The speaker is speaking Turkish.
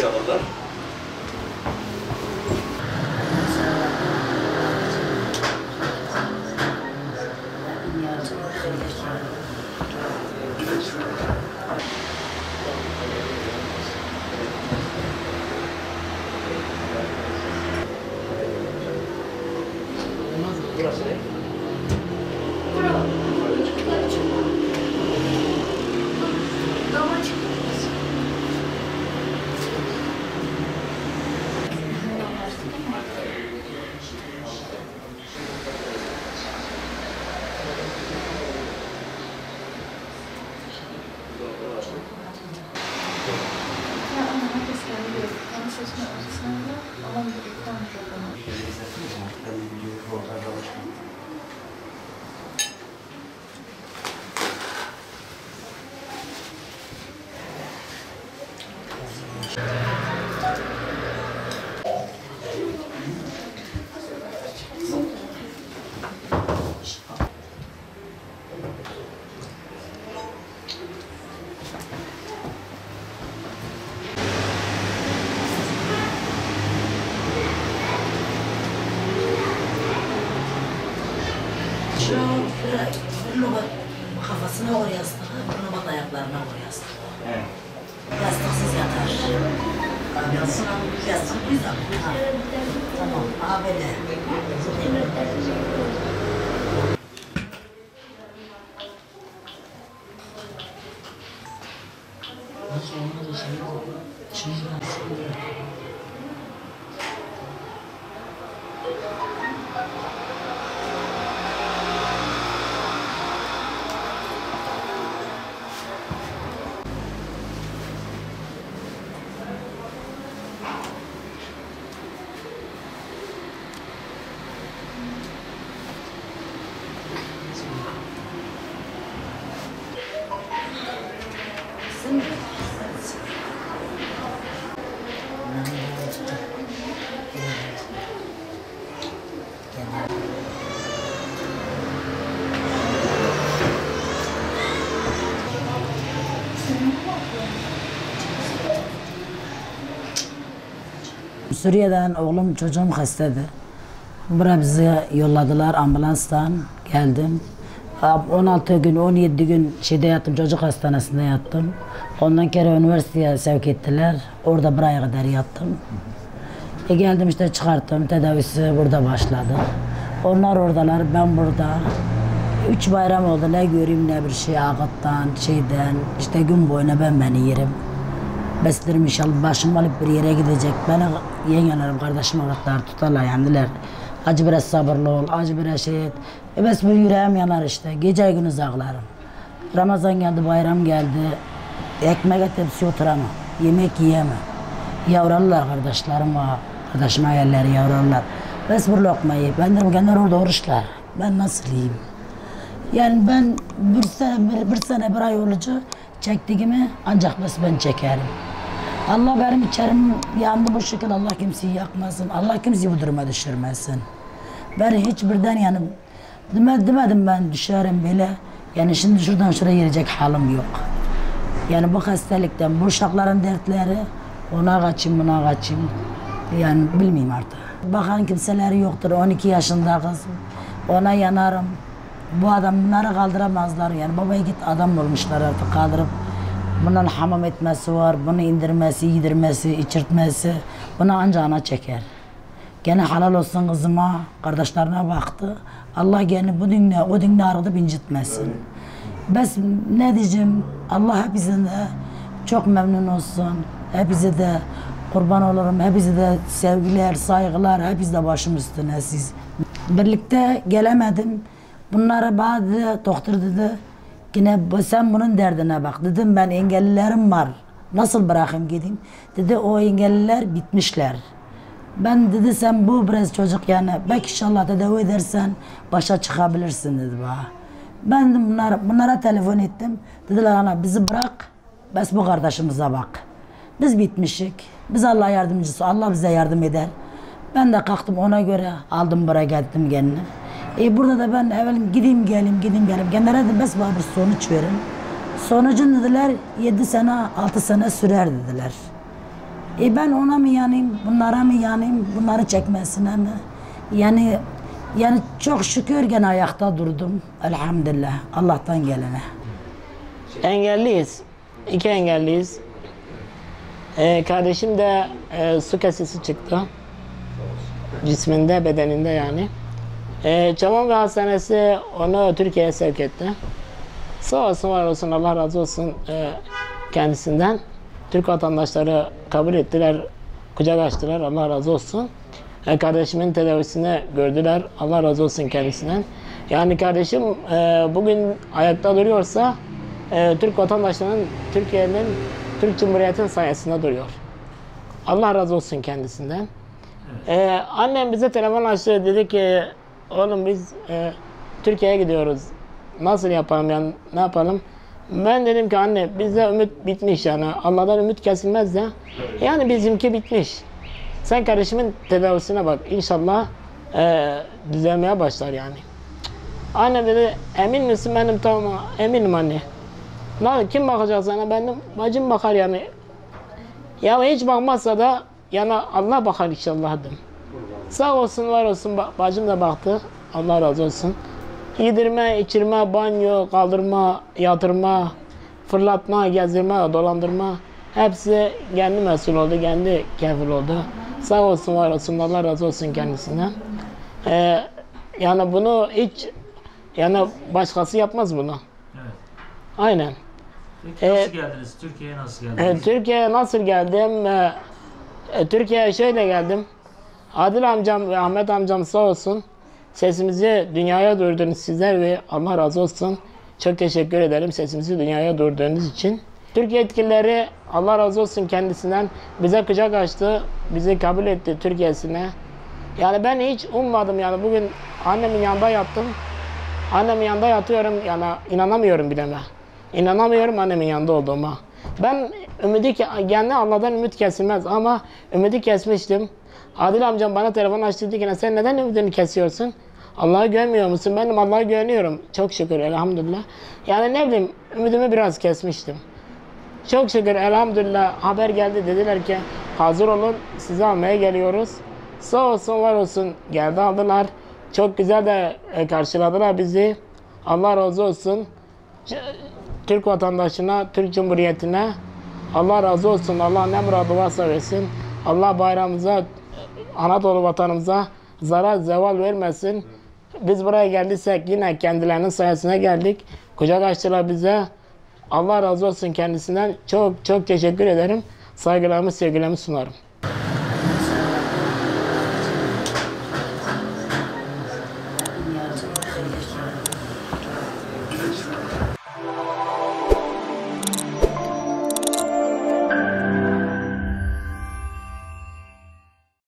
alırlar. Burası ne? Kafasına vur yastığı, bunu ayaklarına vur yastığı. Evet. Yastıksız yatar. Yatsın abi. Yatsın güzel. Tamam, böyle. Nasıl olmadı şimdi Suriye'den oğlum çocuğum hastadı. Buraya bizi yolladılar ambulanstan geldim. 16 gün 17 gün şeyde yattım, çocuk hastanesinde yattım. Ondan kere üniversiteye sevk ettiler. Orada buraya kadar yattım. Geldim işte çıkarttım, tedavisi burada başladı. Onlar oradalar, ben burada. 3 bayram oldu, ne göreyim ne bir şey ağıttan, şeyden. İşte gün boyuna ben beni yerim. Beslerim inşallah, başım alıp bir yere gidecek. Beni yengelerim, kardeşim avratlar tutarlar yandılar. Acı biraz sabırlı ol, acı biraz şey et. Bes bu yüreğim yanar işte, gece gündüz ağlarım. Ramazan geldi, bayram geldi. Ekmek tepsi oturamam, yemek yiyemem. Yavrular kardeşlerim var, kardeşim ayarları yavrular. Bes bir lokmayı, ben dedim kendileri orada oruçlar. Ben nasıl yiyeyim? Yani ben bir sene bir ay olucu çektiğimi ancak bes ben çekerim. Allah benim içerim yandı bu şekilde, Allah kimseyi yakmasın, Allah kimseyi bu duruma düşürmesin. Ben hiçbirden yani demedim ben düşerim böyle. Yani şimdi şuradan şuraya girecek halim yok. Yani bu hastalıktan, bu uşakların dertleri, ona kaçayım, buna kaçayım. Yani bilmiyorum artık. Bakan kimseleri yoktur, 12 yaşında kız. Ona yanarım. Bu adam bunları kaldıramazlar yani. Babaya git adam olmuşlar artık kaldırıp. Bunun hamam etmesi var, bunu indirmesi, yedirmesi, içirtmesi. Bunu ancak ana çeker. Gene halal olsun kızıma, kardeşlerine baktı. Allah gene bu dünya, o dünya arada incitmesin. Bes ne diyeceğim, Allah hepsine çok memnun olsun. Hepsi de kurban olurum, hepsi de sevgiler, saygılar, hepsi de başım üstüne siz. Birlikte gelemedim. Bunlara bazı doktor dedi, yine sen bunun derdine bak. Dedim ben engellilerim var, nasıl bırakayım gideyim? Dedi o engelliler bitmişler. Ben dedi sen bu biraz çocuk yani belki inşallah tedavi edersen başa çıkabilirsin dedi bana. Ben de bunlara telefon ettim. Dediler ana bizi bırak, bes bu kardeşimize bak. Biz bitmişik, biz Allah yardımcısı, Allah bize yardım eder. Ben de kalktım ona göre aldım buraya geldim kendine. Burada da ben evvel gideyim gelim. Genelde de bes bana bir sonuç verin. Sonucun dediler 7 sene 6 sene sürer dediler. Ben ona mı yanayım, bunlara mı yanayım, bunları çekmesine mi? Yani çok şükür gene ayakta durdum. Elhamdülillah. Allah'tan gelene. Engelliyiz. 2 engelliyiz. Kardeşim de su kesesi çıktı. Cisminde, bedeninde yani. Çamanga Hastanesi onu Türkiye'ye sevk etti. Sağ olsun, var olsun, Allah razı olsun kendisinden. Türk vatandaşları kabul ettiler, kucak açtılar, Allah razı olsun. Kardeşimin tedavisini gördüler, Allah razı olsun kendisinden. Yani kardeşim bugün ayakta duruyorsa Türk vatandaşlarının, Türkiye'nin, Türk Cumhuriyeti'nin sayesinde duruyor. Allah razı olsun kendisinden. Annem bize telefon açtı, dedi ki oğlum biz Türkiye'ye gidiyoruz. Nasıl yapalım yani, ne yapalım? Ben dedim ki anne bizde ümit bitmiş yani. Allah'tan ümit kesilmez de. Yani bizimki bitmiş. Sen kardeşimin tedavisine bak. İnşallah düzelmeye başlar yani. Anne dedi emin misin? Benim tamam eminim anne. Lan kim bakacak sana? Benim bacım bakar yani. Ya hiç bakmazsa da yani Allah bakar inşallah dedim. Sağ olsun, var olsun, bacım da baktı. Allah razı olsun. Yedirme, içirme, banyo, kaldırma, yatırma, fırlatma, gezdirme, dolandırma hepsi kendi mesul oldu, kendi kefil oldu. Sağ olsun, var olsun, Allah razı olsun kendisinden. Yani bunu hiç yani başkası yapmaz bunu. Evet. Aynen. Peki nasıl geldiniz? Türkiye'ye nasıl geldiniz? Türkiye'ye nasıl geldim? Türkiye'ye şöyle geldim. Adil amcam ve Ahmet amcam sağ olsun. Sesimizi dünyaya duyurdunuz sizler ve Allah razı olsun. Çok teşekkür ederim sesimizi dünyaya duyurduğunuz için. Türkiye yetkilileri Allah razı olsun kendisinden bize kucak açtı. Bizi kabul etti Türkiye'sine. Yani ben hiç ummadım yani bugün annemin yanında yattım. Annemin yanında yatıyorum yani inanamıyorum bile ben. İnanamıyorum annemin yanında olduğuma. Ben kendi Allah'tan ümit kesilmez ama ümidi kesmiştim. Adil amcam bana telefon açtı, dedi ki sen neden ümidini kesiyorsun? Allah'a güvenmiyor musun? Benim Allah'a güveniyorum. Çok şükür elhamdülillah. Yani ne bileyim ümidimi biraz kesmiştim. Çok şükür elhamdülillah haber geldi, dediler ki hazır olun sizi almaya geliyoruz. Sağ olsun, var olsun, geldi aldılar. Çok güzel de karşıladılar bizi. Allah razı olsun. Türk vatandaşına, Türk Cumhuriyeti'ne Allah razı olsun. Allah ne muradı varsa versin. Allah bayrağımıza, Anadolu vatanımıza zarar zeval vermesin. Biz buraya geldiysek yine kendilerinin sayesinde geldik. Kucak açtılar bize. Allah razı olsun kendisinden. Çok çok teşekkür ederim. Saygılarımı, sevgilerimi sunarım.